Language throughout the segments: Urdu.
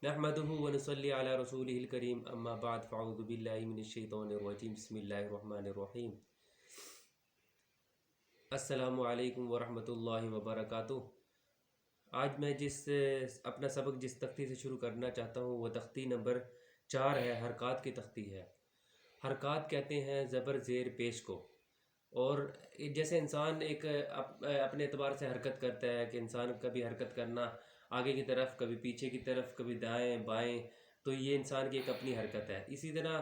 نحمده ونصلي على رسوله الكريم اما بعد فاعوذ بالله من الشیطان الرجیم بسم اللہ الرحمن الرحیم۔ السلام علیکم ورحمۃ اللہ وبرکاتہ۔ آج میں اپنا سبق جس تختی سے شروع کرنا چاہتا ہوں وہ تختی نمبر 4 ہے، حرکات کی تختی ہے۔ حرکات کہتے ہیں زبر زیر پیش کو، اور جیسے انسان ایک اپنے اعتبار سے حرکت کرتا ہے کہ انسان کبھی حرکت کرنا آگے کی طرف، کبھی پیچھے کی طرف، کبھی دائیں بائیں، تو یہ انسان کی ایک اپنی حرکت ہے۔ اسی طرح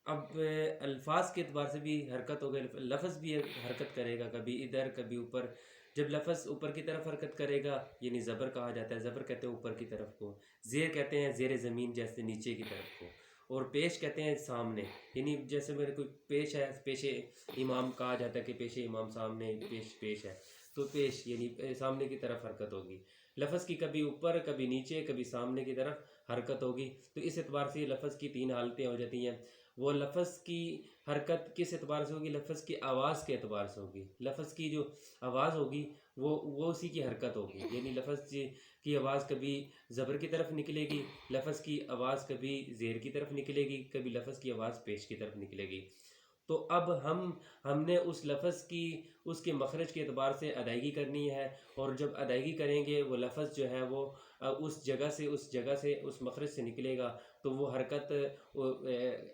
اب الفاظ کے اعتبار سے بھی حرکت ہو گئی، لفظ بھی حرکت کرے گا، کبھی ادھر کبھی اوپر۔ جب لفظ اوپر کی طرف حرکت کرے گا یعنی زبر کہا جاتا ہے، زبر کہتے ہیں اوپر کی طرف کو، زیر کہتے ہیں زیر زمین جیسے نیچے کی طرف کو، اور پیش کہتے ہیں سامنے، یعنی جیسے میرے کوئی پیش ہے، پیش امام کہا جاتا ہے کہ پیش امام سامنے پیش ہے، تو پیش یعنی سامنے کی طرف حرکت ہوگی۔ لفظ کی کبھی اوپر کبھی نیچے کبھی سامنے کی طرف حرکت ہوگی، تو اس اعتبار سے لفظ کی 3 حالتیں ہو جاتی ہیں۔ وہ لفظ کی حرکت کس اعتبار سے ہوگی؟ لفظ کی آواز کے اعتبار سے ہوگی۔ لفظ کی جو آواز ہوگی وہ اسی کی حرکت ہوگی، یعنی لفظ کی آواز کبھی زبر کی طرف نکلے گی، لفظ کی آواز کبھی زیر کی طرف نکلے گی، کبھی لفظ کی آواز پیش کی طرف نکلے گی۔ تو اب ہم نے اس لفظ کی اس کے مخرج کے اعتبار سے ادائیگی کرنی ہے، اور جب ادائیگی کریں گے وہ لفظ جو ہے وہ اس جگہ سے اس مخرج سے نکلے گا تو وہ حرکت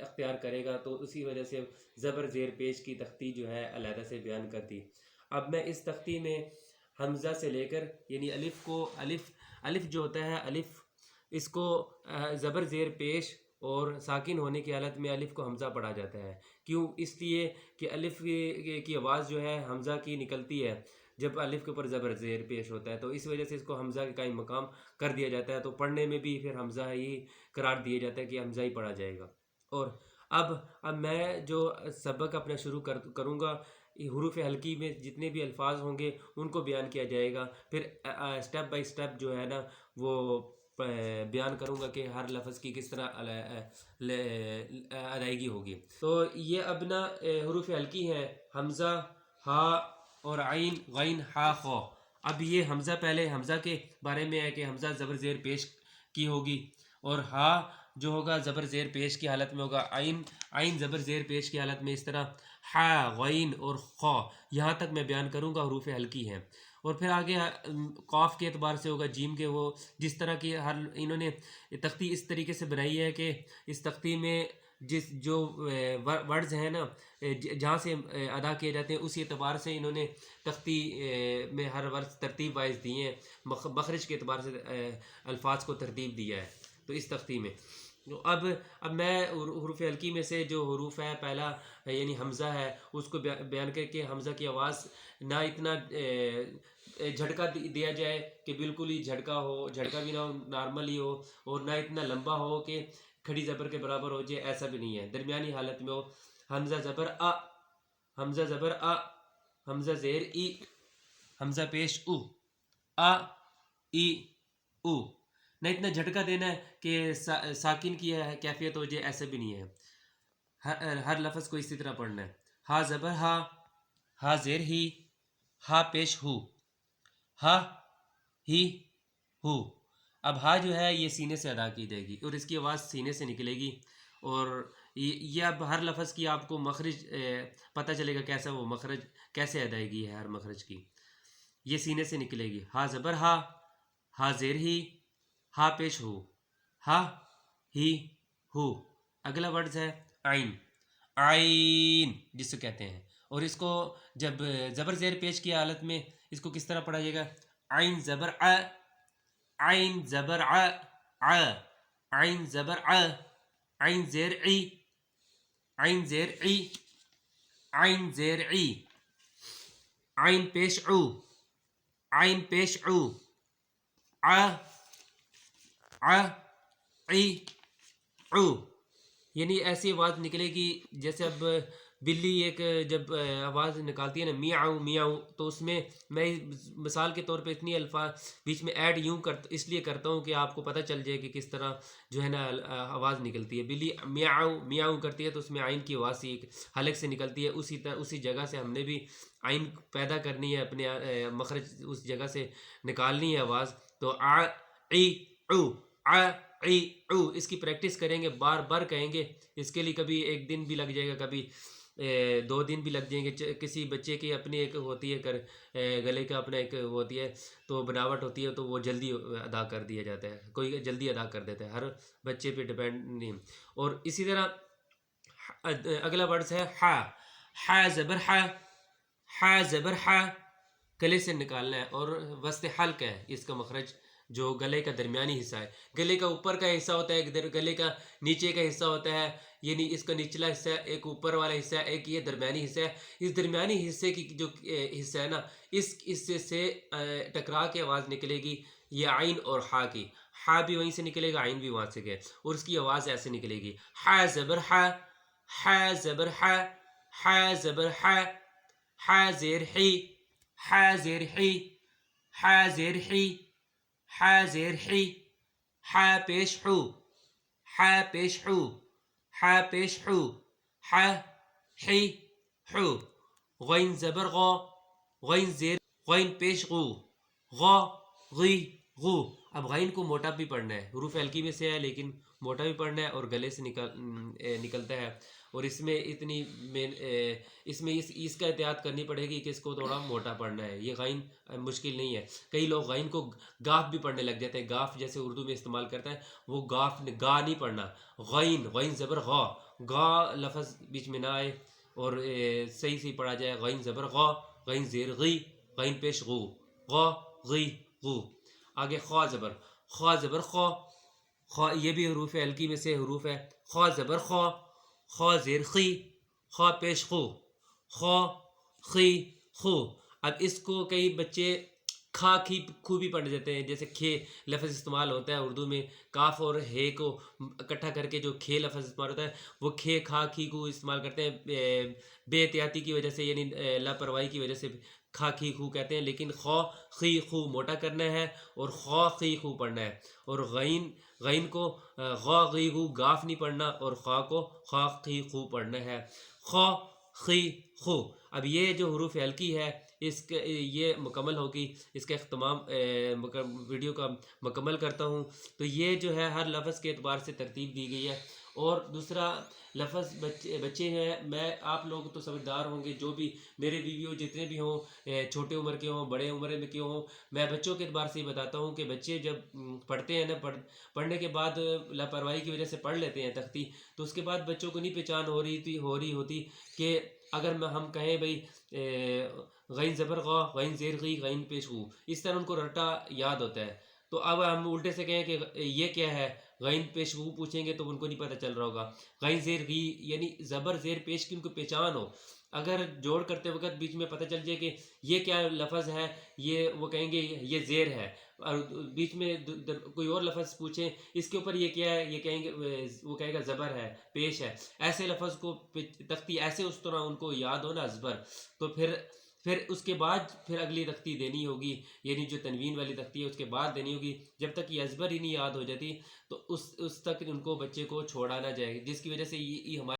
اختیار کرے گا، تو اسی وجہ سے زبر زیر پیش کی تختی جو ہے علیحدہ سے بیان کرتی۔ اب میں اس تختی میں حمزہ سے لے کر یعنی الف جو ہوتا ہے، الف اس کو زبر زیر پیش اور ساکن ہونے کی حالت میں الف کو حمزہ پڑھا جاتا ہے۔ کیوں؟ اس لیے کہ الف کی آواز جو ہے حمزہ کی نکلتی ہے جب الف کے اوپر زبر زیر پیش ہوتا ہے، تو اس وجہ سے اس کو حمزہ کے قائم مقام کر دیا جاتا ہے، تو پڑھنے میں بھی پھر حمزہ ہی قرار دیا جاتا ہے کہ حمزہ ہی پڑھا جائے گا۔ اور اب میں جو سبق اپنا شروع کروں گا، حروف حلقی میں جتنے بھی الفاظ ہوں گے ان کو بیان کیا جائے گا، پھر اسٹیپ بائی اسٹیپ جو ہے نا وہ بیان کروں گا کہ ہر لفظ کی کس طرح ادائیگی ہوگی۔ تو یہ اب نا حروف حلقی ہیں، حمزہ، ہا اور عین، غین، ہا، خو۔ اب یہ حمزہ، پہلے حمزہ کے بارے میں ہے کہ حمزہ زبر زیر پیش کی ہوگی، اور ہا جو ہوگا زبر زیر پیش کی حالت میں ہوگا، عین زبر زیر پیش کی حالت میں اس طرح، ہا، غین اور خو، یہاں تک میں بیان کروں گا حروف حلقی ہیں۔ اور پھر آگے قاف کے اعتبار سے ہوگا، جیم کے، وہ جس طرح کی انہوں نے تختی اس طریقے سے بنائی ہے کہ اس تختی میں جو ورڈز ہیں نا جہاں سے ادا کیے جاتے ہیں اسی اعتبار سے انہوں نے تختی میں ہر ورڈ ترتیب وائز دیے ہیں، مخرج کے اعتبار سے الفاظ کو ترتیب دیا ہے تو اس تختی میں۔ اب میں حروف حلقی میں سے جو حروف ہے، پہلا یعنی حمزہ ہے، اس کو بیان کر کے حمزہ کی آواز نہ اتنا جھٹکا دیا جائے کہ بالکل ہی جھٹکا بھی نہ ہو، نارمل ہی ہو، اور نہ اتنا لمبا ہو کہ کھڑی زبر کے برابر ہو جائے، ایسا بھی نہیں ہے، درمیانی حالت میں ہو۔ حمزہ زبر آ، حمزہ زبر آ، حمزہ زیر ای، حمزہ پیش او، آ ای او، نہ اتنا جھٹکا دینا ہے کہ ساکن کی کیفیت ہو جائے، ایسا بھی نہیں ہے، ہر لفظ کو اسی طرح پڑھنا ہے۔ ہا زبر ہا، ہا زیر ہی، ہا پیش ہو، ہا ہی ہو۔ اب ہا جو ہے یہ سینے سے ادا کی جائے گی اور اس کی آواز سینے سے نکلے گی، اور یہ اب ہر لفظ کی آپ کو مخرج پتہ چلے گا کیسا وہ مخرج، کیسے ادائیگی ہے ہر مخرج کی، یہ سینے سے نکلے گی۔ ہا زبر ہا، ہا زیر ہی، ہا پیش ہو، ہا ہی ہو۔ اگلا ورڈز ہے عین، عین جس کو کہتے ہیں، اور اس کو جب زبر زیر پیش کی حالت میں اس کو کس طرح پڑھا جائے گا؟ عین زبر ع، عین زبر ع، ع، عین زبر ع، عین زیر عی، عین زیر عی، عین زیر عی، عین پیش عو، عین پیش عو، ع، ع، عی، عو، یعنی ایسی آواز نکلے گی جیسے اب بلی ایک جب آواز نکالتی ہے نا میاؤ میاؤ، تو اس میں مثال کے طور پہ اتنی الفاظ بیچ میں ایڈ یوں اس لیے کرتا ہوں کہ آپ کو پتہ چل جائے کہ کس طرح جو ہے نا آواز نکلتی ہے۔ بلی میاؤ میاؤ کرتی ہے تو اس میں عین کی آواز ایک حلق سے نکلتی ہے، اسی جگہ سے ہم نے بھی عین پیدا کرنی ہے، اپنے مخرج اس جگہ سے نکالنی ہے آواز، تو ع، عی، عو، ع، عی عو، اس کی پریکٹس کریں گے، بار بار کہیں گے. اس کے لیے کبھی ایک دن بھی لگ جائے گا، کبھی 2 دن بھی لگ جائیں گے. کسی بچے کی اپنی ایک ہوتی ہے گلے کا اپنا ایک ہوتی ہے تو بناوٹ ہوتی ہے، تو وہ جلدی ادا کر دیا جاتا ہے، کوئی جلدی ادا کر دیتا ہے، ہر بچے پہ ڈپینڈ نہیں. اور اسی طرح اگلا ورڈز ہے ہا. ہا زبر ہا، ہا زبر ہا، گلے سے نکالنا ہے. اور وسط حلق ہے اس کا مخرج، جو گلے کا درمیانی حصہ ہے. گلے کا اوپر کا حصہ ہوتا ہے، گلے کا نیچے کا حصہ ہوتا ہے، یعنی اس کا نچلا حصہ ہے، ایک اوپر والا حصہ ہے، ایک یہ درمیانی حصہ ہے. اس درمیانی حصے کی جو حصہ ہے نا، اس حصے سے ٹکرا کے آواز نکلے گی یہ عین اور ہا کی. ہا بھی وہیں سے نکلے گا، عین بھی وہاں سے گئے، اور اس کی آواز ایسے نکلے گی. ہا زبر ہا، ہا زبر ہا، ہا زبر ہا، ہا زیر حی، ہا زیر حی، ہا زیر حی، ہا زیر حی، ہا پیش حو، ہا پیش حو، ہا پیش حو، ہا حی حو. غین زبر غو، غین زیر، غین پیش غو، غو غی غو. اب غین کو موٹا بھی پڑھنا ہے، حروف ہلکی میں سے ہے لیکن موٹا بھی پڑھنا ہے، اور گلے سے نکلتا ہے. اور اس میں اتنی اس میں اس کا احتیاط کرنی پڑے گی کہ اس کو تھوڑا موٹا پڑھنا ہے. یہ غین مشکل نہیں ہے. کئی لوگ غین کو گاف بھی پڑھنے لگ جاتے ہیں، گاف جیسے اردو میں استعمال کرتا ہے، وہ گاف گا نہیں پڑھنا. غین، غین زبر غا، گا لفظ بیچ میں نہ آئے اور صحیح پڑھا جائے. غین زبر غا، غین زیر غی، غین پیش غو، غا غی غو. آگے خوا زبر، خوا زبر خوا، خوا یہ بھی حروف ہلکی میں سے حروف ہے. خوا زبر خوا، خوا زیر خی، خوا پیش خو، خوا خی خو. اب اس کو کئی بچے کھا کھی خو بھی پڑھ دیتے ہیں، جیسے کھے لفظ استعمال ہوتا ہے اردو میں، کاف اور ہے کو اکٹھا کر کے جو کھے لفظ استعمال ہوتا ہے، وہ کھے کھا کھی کو استعمال کرتے ہیں بے احتیاطی کی وجہ سے، یعنی لاپرواہی کی وجہ سے کھا کھی خو کہتے ہیں. لیکن خوا خی خو موٹا کرنا ہے اور خوا خی خو پڑھنا ہے. اور غین کو غا غی غو گاف نہیں پڑھنا، اور خوا کو خوا خی خو پڑھنا ہے. خوا خی خو. اب یہ جو حروف ہلکی ہے اس کے یہ مکمل ہوگی، اس کا اختتام ویڈیو کا مکمل کرتا ہوں. تو یہ جو ہے ہر لفظ کے اعتبار سے ترتیب دی گئی ہے. اور دوسرا لفظ بچے ہیں، میں آپ لوگ تو سمجھدار ہوں گے، جو بھی میرے ویڈیو جتنے بھی ہوں، چھوٹے عمر کے ہوں، بڑے عمر میں کے ہوں، میں بچوں کے اعتبار سے ہی بتاتا ہوں کہ بچے جب پڑھتے ہیں نا، پڑھنے کے بعد لاپرواہی کی وجہ سے پڑھ لیتے ہیں تختی، تو اس کے بعد بچوں کو نہیں پہچان ہو رہی ہوتی کہ اگر ہم کہیں بھئی غین زبر غا، غین زیر غی، غین پیش غو، اس طرح ان کو رٹا یاد ہوتا ہے. تو اب ہم الٹے سے کہیں کہ یہ کیا ہے، غین پیش غو پوچھیں گے تو ان کو نہیں پتہ چل رہا ہوگا. غین زیر غی یعنی زبر زیر پیش کی ان کو پہچان ہو. اگر جوڑ کرتے وقت بیچ میں پتہ چل جائے کہ یہ کیا لفظ ہے، یہ وہ کہیں گے یہ زیر ہے، اور بیچ میں کوئی اور لفظ پوچھیں اس کے اوپر یہ کیا ہے، یہ کہیں گے وہ کہے گا زبر ہے، پیش ہے. ایسے لفظ کو تختی ایسے اس طرح ان کو یاد ہو نا زبر، تو پھر اس کے بعد پھر اگلی تختی دینی ہوگی، یعنی جو تنوین والی تختی ہے اس کے بعد دینی ہوگی. جب تک یہ ازبر ہی نہیں یاد ہو جاتی تو اس تک ان کو بچے کو چھوڑا نہ جائے، جس کی وجہ سے یہ ہمارے